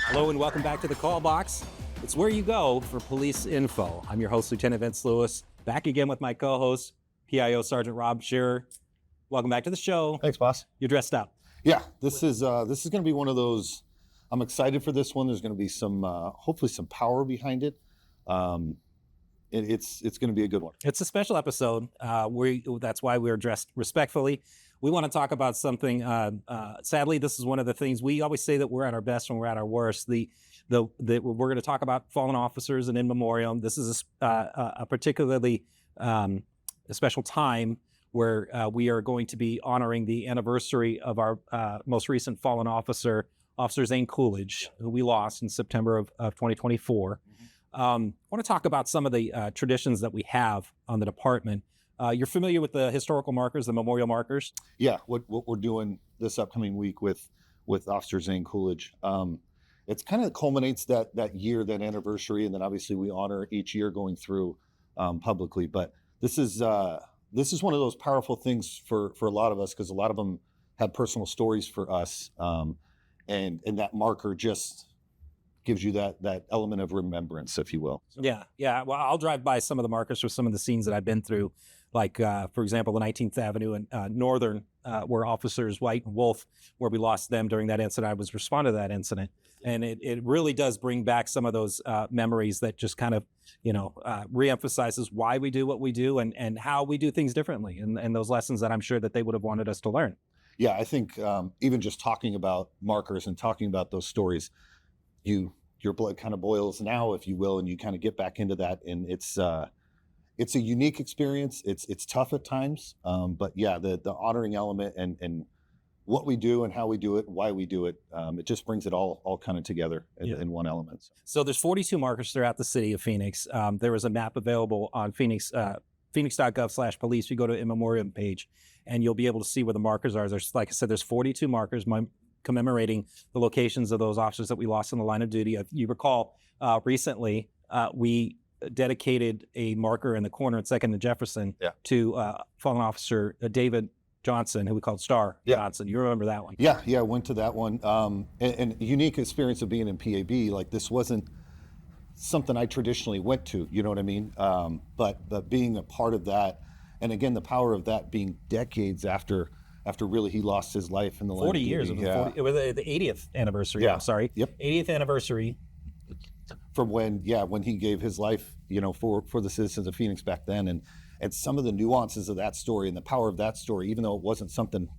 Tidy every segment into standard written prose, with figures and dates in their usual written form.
Hello and welcome back to the Call Box. It's where you go for police info. I'm your host, Lieutenant Vince Lewis, back again with my co-host, PIO Sgt. Rob Scherer. Welcome back to the show. Thanks, boss. You're dressed up. Yeah, this is going to be one of those. I'm excited for this one. There's going to be some, hopefully, some power behind it. It's going to be a good one. It's a special episode. That's why we're dressed respectfully. We want to talk about something. Sadly, this is one of the things we always say that we're at our best when we're at our worst. We're going to talk about fallen officers and in memoriam. This is a particularly a special time where we are going to be honoring the anniversary of our most recent fallen officer, Officer Zane Coolidge, who we lost in September of 2024. I want to talk about some of the traditions that we have on the department. You're familiar with the historical markers, the memorial markers? Yeah, what we're doing this upcoming week with Officer Zane Coolidge. It's kind of culminates that year, that anniversary, and then obviously we honor each year going through publicly. But this is one of those powerful things for a lot of us, because a lot of them have personal stories for us, and that marker just gives you that element of remembrance, if you will. Yeah. Well, I'll drive by some of the markers for some of the scenes that I've been through, like, for example, the 19th Avenue and Northern, where officers White and Wolf, where we lost them during that incident. I was responding to that incident. And it really does bring back some of those memories that just kind of, reemphasizes why we do what we do and how we do things differently, and those lessons that I'm sure that they would have wanted us to learn. Yeah, I think even just talking about markers and talking about those stories, your blood kind of boils now, if you will, and you kind of get back into that. And it's a unique experience. It's tough at times, but yeah, the honoring element and what we do and how we do it, why we do it, it just brings it all kind of together in one element. So there's 42 markers throughout the city of Phoenix. There is a map available on phoenix.gov/police. You go to in memoriam page, and you'll be able to see where the markers are. There's, like I said, there's 42 markers commemorating the locations of those officers that we lost in the line of duty. If you recall, recently we dedicated a marker in the corner at 2nd and Jefferson to fallen officer David Johnson, who we called Star Johnson. You remember that one? Yeah, I went to that one. And a unique experience of being in PAB. Like, this wasn't something I traditionally went to, you know what I mean? But being a part of that, and again, the power of that being decades after really he lost his life in the 40 years. It was the 80th anniversary. Yeah. I'm sorry. Yep. 80th anniversary. From when he gave his life, for the citizens of Phoenix back then, and some of the nuances of that story and the power of that story, even though it wasn't something,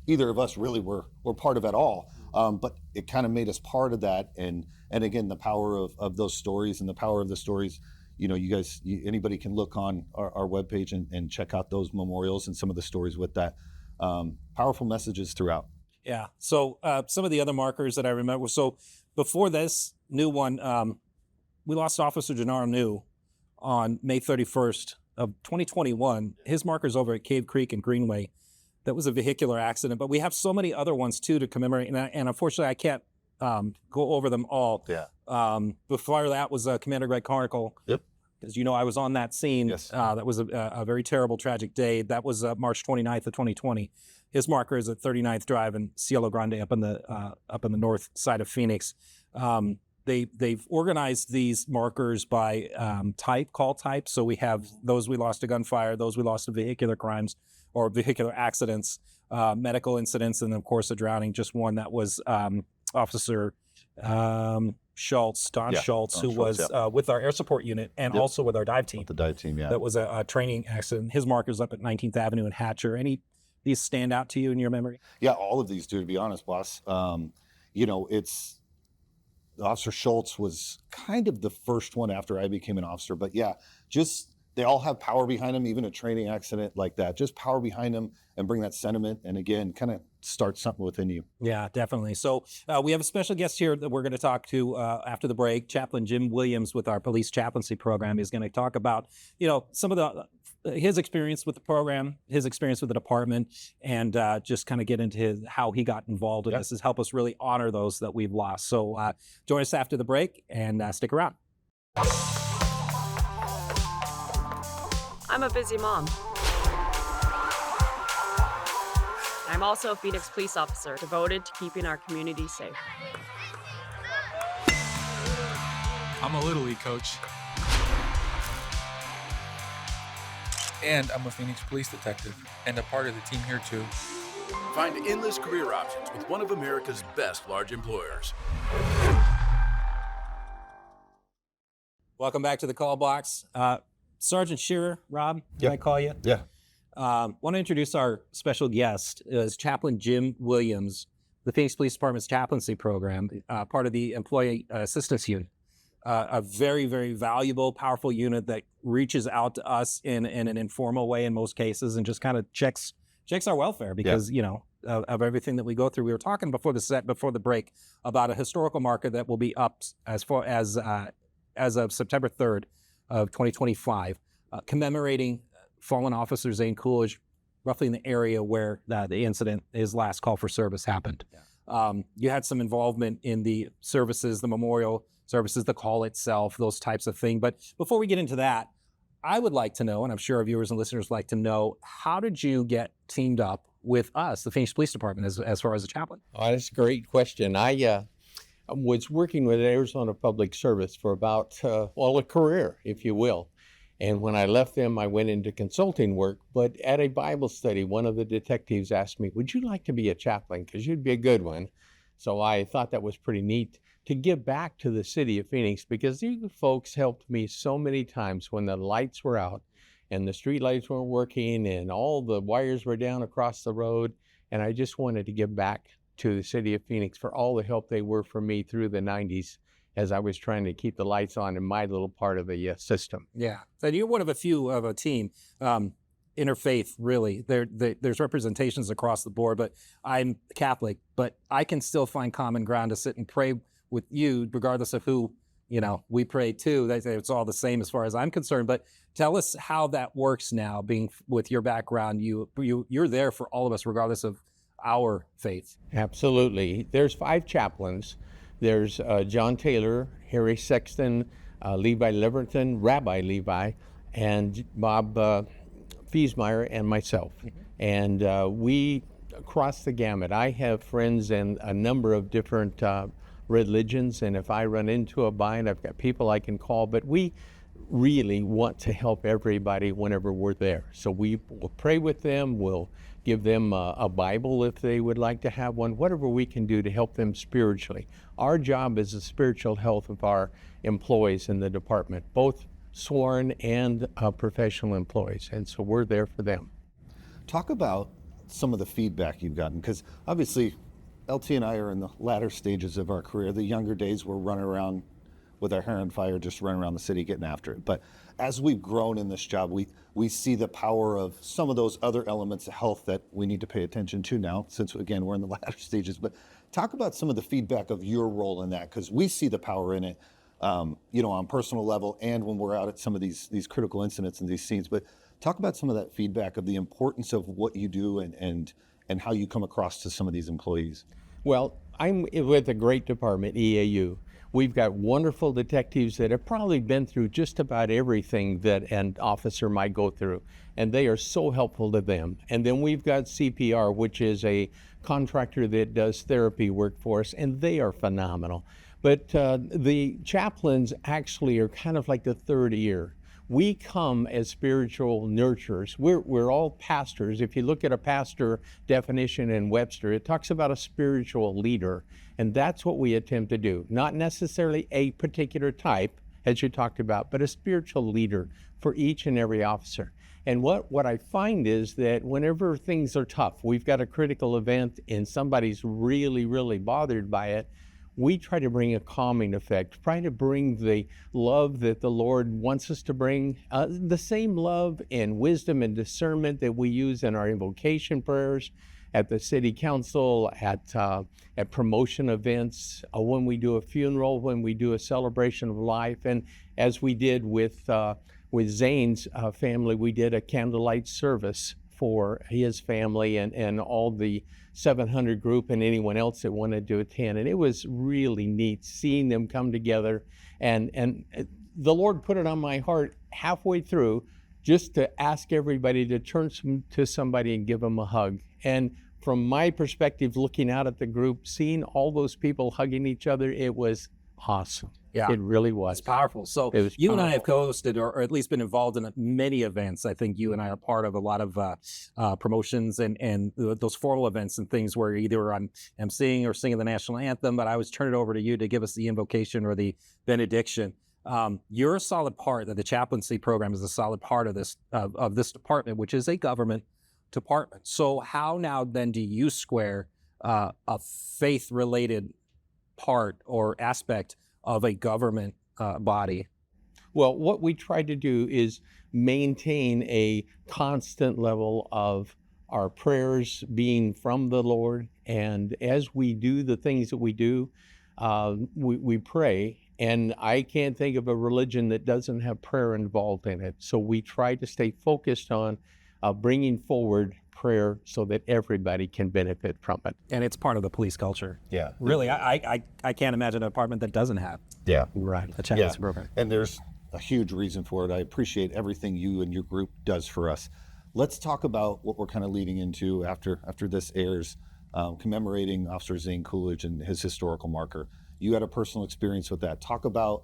either of us really were part of at all. But it kind of made us part of that. And again, the power of those stories and the power of the stories, you guys, anybody can look on our webpage and check out those memorials and some of the stories with that. Powerful messages throughout. Yeah. So some of the other markers that I remember. So before this new one, we lost Officer Gennaro New on May 31st of 2021. His marker's over at Cave Creek and Greenway. That was a vehicular accident, but we have so many other ones too to commemorate. And unfortunately, I can't go over them all. Yeah. Before that was Commander Greg Carnicle. Yep. As you know, I was on that scene. Yes. That was a very terrible, tragic day. That was March 29th of 2020. His marker is at 39th Drive in Cielo Grande up in the north side of Phoenix. They've organized these markers by call type. So we have those we lost to gunfire, those we lost to vehicular crimes or vehicular accidents, medical incidents, and of course a drowning. Just one that was Officer Schultz, Schultz, who was with our air support unit and also with our dive team. With the dive team, yeah. That was a training accident. His marker's up at 19th Avenue and Hatcher. Any these stand out to you in your memory? Yeah, all of these do, to be honest, boss. It's Officer Schultz was kind of the first one after I became an officer, but yeah, just they all have power behind them, even a training accident like that, just power behind them and bring that sentiment. And again, kind of start something within you. Yeah, definitely. So we have a special guest here that we're going to talk to after the break. Chaplain Jim Williams with our police chaplaincy program is going to talk about, some of his experience with the program, his experience with the department, and just kind of get into how he got involved in this is help us really honor those that we've lost. So join us after the break and stick around. I'm a busy mom. I'm also a Phoenix police officer devoted to keeping our community safe. I'm a Little League coach. And I'm a Phoenix police detective and a part of the team here too. Find endless career options with one of America's best large employers. Welcome back to the call box. Sergeant Scherer, Rob, can I call you? Yeah. Want to introduce our special guest, is Chaplain Jim Williams, the Phoenix Police Department's chaplaincy program, part of the Employee Assistance Unit. A very, very valuable, powerful unit that reaches out to us in an informal way in most cases and just kind of checks our welfare because, of everything that we go through. We were talking before the break about a historical marker that will be up as of September 3rd of 2025, commemorating Fallen Officer Zane Coolidge, roughly in the area where the incident, his last call for service, happened. Yeah. You had some involvement in the services, the memorial services, the call itself, those types of things. But before we get into that, I would like to know, and I'm sure our viewers and listeners like to know, how did you get teamed up with us, the Phoenix Police Department, as far as a chaplain? Oh, that's a great question. I was working with Arizona Public Service for about, a career, if you will. And when I left them, I went into consulting work. But at a Bible study, one of the detectives asked me, would you like to be a chaplain? Because you'd be a good one. So I thought that was pretty neat to give back to the city of Phoenix, because these folks helped me so many times when the lights were out and the street lights weren't working and all the wires were down across the road. And I just wanted to give back to the city of Phoenix for all the help they were for me through the 90s as I was trying to keep the lights on in my little part of the system. Yeah, so you're one of a few of a team, interfaith, really. There's representations across the board, but I'm Catholic, but I can still find common ground to sit and pray with you, regardless of who, we pray to. They say it's all the same as far as I'm concerned, but tell us how that works now, being with your background. You're there for all of us, regardless of our faith. Absolutely. There's 5 chaplains. There's John Taylor, Harry Sexton, Levi Leverton, Rabbi Levi, and Bob Fiesmeyer, and myself. And we cross the gamut. I have friends in a number of different religions, and if I run into a bind, I've got people I can call, but we really want to help everybody whenever we're there. So we will pray with them, we'll give them a Bible if they would like to have one, whatever we can do to help them spiritually. Our job is the spiritual health of our employees in the department, both sworn and professional employees, and so we're there for them. Talk about some of the feedback you've gotten, because obviously LT and I are in the latter stages of our career. The younger days we're running around with our hair on fire, just running around the city getting after it. But as we've grown in this job, we see the power of some of those other elements of health that we need to pay attention to now, since again we're in the latter stages. But talk about some of the feedback of your role in that, because we see the power in it, on personal level and when we're out at some of these critical incidents and these scenes. But talk about some of that feedback of the importance of what you do and how you come across to some of these employees. Well, I'm with a great department, EAU. We've got wonderful detectives that have probably been through just about everything that an officer might go through, and they are so helpful to them. And then we've got CPR, which is a contractor that does therapy work for us, and they are phenomenal. But the chaplains actually are kind of like the third ear. We come as spiritual nurturers. We're all pastors. If you look at a pastor definition in Webster, it talks about a spiritual leader. And that's what we attempt to do. Not necessarily a particular type, as you talked about, but a spiritual leader for each and every officer. And what I find is that whenever things are tough, we've got a critical event and somebody's really, really bothered by it, we try to bring a calming effect, try to bring the love that the Lord wants us to bring, the same love and wisdom and discernment that we use in our invocation prayers at the city council, at promotion events, when we do a funeral, when we do a celebration of life. And as we did with Zane's family, we did a candlelight service for his family and all the 700 group and anyone else that wanted to attend. And it was really neat seeing them come together. And the Lord put it on my heart halfway through just to ask everybody to turn to somebody and give them a hug. And from my perspective, looking out at the group, seeing all those people hugging each other, it was awesome. Yeah. It really was. It's powerful. So It was you and I have powerful. co-hosted or at least been involved in many events. I think you and I are part of a lot of promotions and those formal events and things where either I'm emceeing or singing the national anthem, but I always turn it over to you to give us the invocation or the benediction. You're a solid part that the chaplaincy program is a solid part of this department, which is a government department. So how now then do you square a faith-related part or aspect of a government body? Well, what we try to do is maintain a constant level of our prayers being from the Lord. And as we do the things that we do, we pray. And I can't think of a religion that doesn't have prayer involved in it. So we try to stay focused on bringing forward prayer so that everybody can benefit from it. And it's part of the police culture. Yeah. Really, I can't imagine a department that doesn't have Yeah. Right. a chaplaincy program. And there's a huge reason for it. I appreciate everything you and your group does for us. Let's talk about what we're kind of leading into after this airs, commemorating Officer Zane Coolidge and his historical marker. You had a personal experience with that. Talk about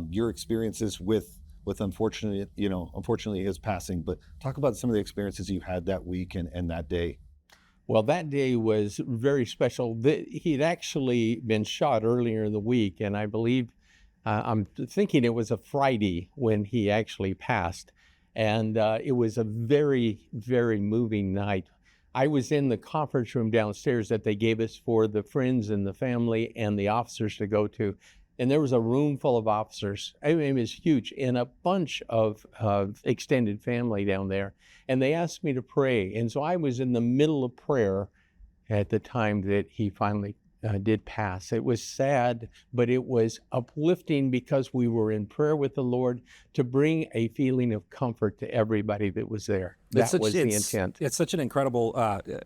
your experiences with unfortunately his passing, but talk about some of the experiences you had that week and that day. Well, that day was very special. He'd actually been shot earlier in the week, and I believe, I'm thinking it was a Friday when he actually passed. And it was a very, very moving night. I was in the conference room downstairs that they gave us for the friends and the family and the officers to go to. And there was a room full of officers. I mean, it was huge, and a bunch of extended family down there. And they asked me to pray. And so I was in the middle of prayer at the time that he finally did pass. It was sad, but it was uplifting because we were in prayer with the Lord to bring a feeling of comfort to everybody that was there. That was the intent. It's such an incredible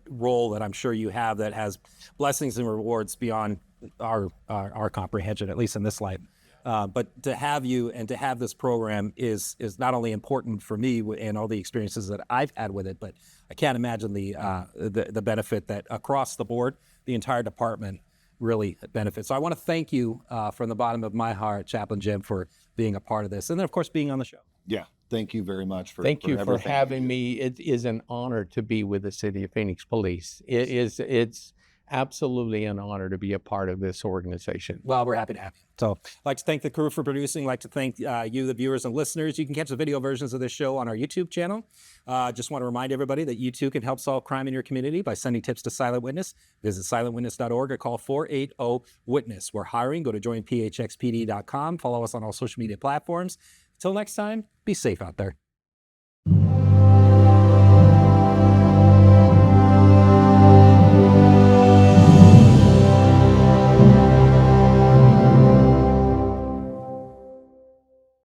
role that I'm sure you have that has blessings and rewards beyond our comprehension, at least in this life. But to have you and to have this program is not only important for me and all the experiences that I've had with it, but I can't imagine the benefit that across the board, the entire department really benefits. So I want to thank you from the bottom of my heart, Chaplain Jim, for being a part of this, and then of course being on the show. Yeah. Thank you very much for Thank you for everything. having me. It is an honor to be with the City of Phoenix Police. It's absolutely an honor to be a part of this organization. Well, we're happy to have you. So I'd like to thank the crew for producing. I'd like to thank you, the viewers and listeners. You can catch the video versions of this show on our YouTube channel. Just want to remind everybody that you too can help solve crime in your community by sending tips to Silent Witness. Visit silentwitness.org or call 480-WITNESS. We're hiring. Go to joinphxpd.com. Follow us on all social media platforms. Until next time, be safe out there.